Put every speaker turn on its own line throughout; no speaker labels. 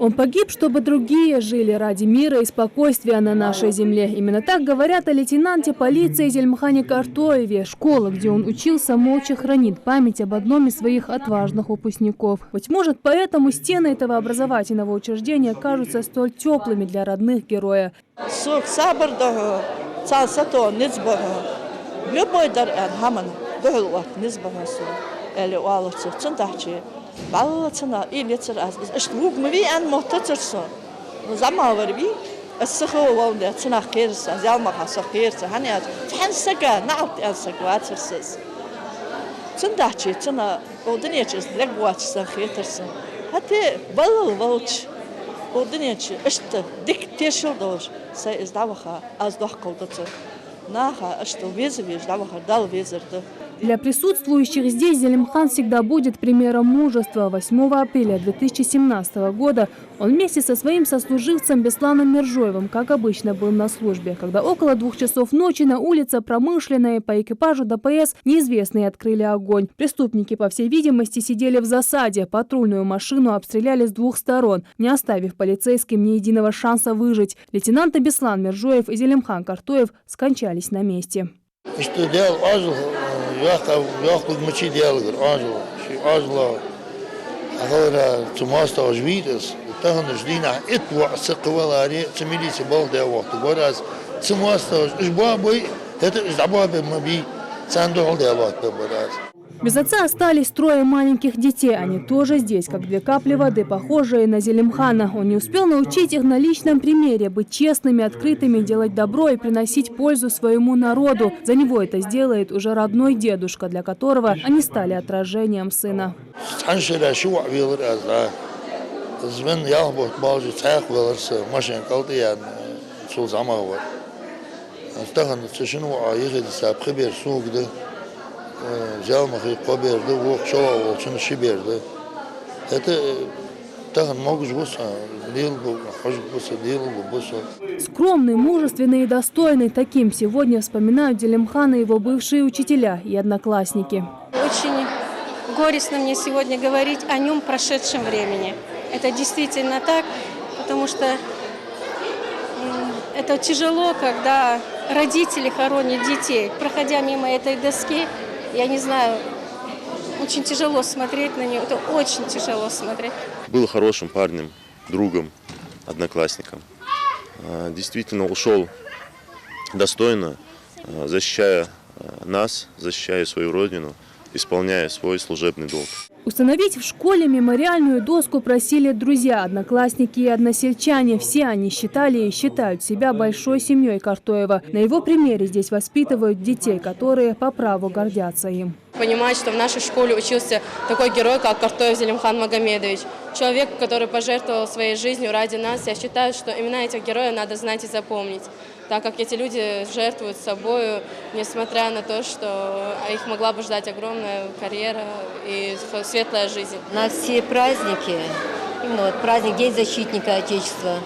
Он погиб, чтобы другие жили ради мира и спокойствия на нашей земле. Именно так говорят о лейтенанте полиции Зелимхане Картоеве. Школа, где он учился, молча хранит память об одном из своих отважных выпускников. Быть может, поэтому стены этого образовательного учреждения кажутся столь теплыми для родных героя.
Баллацына илетер аз штук мви ан мотоцерсо замаварби السخوة цена خيرسا زالما خاصة خيرسا هنيات تحنسكا نعط أنسكواترسس تندحشي تنا ودنيتش لقواتش خيرسا هتى بالوش ودنيتش اشت ديك تيشل دوش سايز دعوها از دوح قودتر наха, что везешь, дал везер.
Для присутствующих здесь Зелимхан всегда будет примером мужества. 8 апреля 2017 года он вместе со своим сослуживцем Бесланом Мержоевым, как обычно, был на службе, когда около 2 часов ночи на улице Промышленной по экипажу ДПС неизвестные открыли огонь. Преступники, по всей видимости, сидели в засаде. Патрульную машину обстреляли с 2 сторон, не оставив полицейским ни единого шанса выжить. Лейтенанты Беслан Мержоев и Зелимхан Картоев скончались на месте. Без отца остались 3 маленьких детей. Они тоже здесь, как 2 капли воды, похожие на Зелимхана. Он не успел научить их на личном примере быть честными, открытыми, делать добро и приносить пользу своему народу. За него это сделает уже родной дедушка, для которого они стали отражением сына. Скромный, мужественный и достойный. Таким сегодня вспоминают Зелимхана его бывшие учителя и одноклассники.
Очень горестно мне сегодня говорить о нем в прошедшем времени. Это действительно так, потому что это тяжело, когда родители хоронят детей. Проходя мимо этой доски, я не знаю, очень тяжело смотреть на нее, это очень тяжело смотреть.
Был хорошим парнем, другом, одноклассником. Действительно ушел достойно, защищая нас, защищая свою родину, исполняя свой служебный долг.
Установить в школе мемориальную доску просили друзья, одноклассники и односельчане. Все они считали и считают себя большой семьей Картоева. На его примере здесь воспитывают детей, которые по праву гордятся им.
Понимать, что в нашей школе учился такой герой, как Картоев Зелимхан Магомедович. Человек, который пожертвовал своей жизнью ради нас. Я считаю, что имена этих героев надо знать и запомнить, так как эти люди жертвуют собой, несмотря на то, что их могла бы ждать огромная карьера и светлая жизнь.
На все праздники, именно вот праздник День защитника Отечества,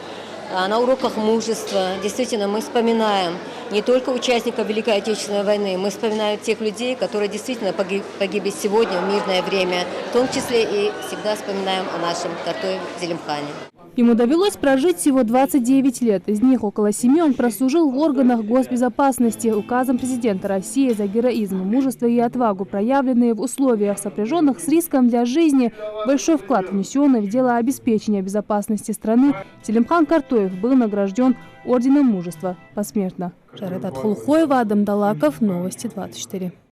на уроках мужества, действительно мы вспоминаем не только участников Великой Отечественной войны, мы вспоминаем тех людей, которые действительно погибли сегодня в мирное время, в том числе и всегда вспоминаем о нашем Картоеве Зелимхане.
Ему довелось прожить всего 29 лет. Из них около 7 он прослужил в органах госбезопасности. Указом президента России за героизм, мужество и отвагу, проявленные в условиях, сопряженных с риском для жизни, большой вклад, внесенный в дело обеспечения безопасности страны, Зелимхан Картоев был награжден орденом мужества посмертно. Жарет Атхулхоева, Адам Далаков, Новости 24.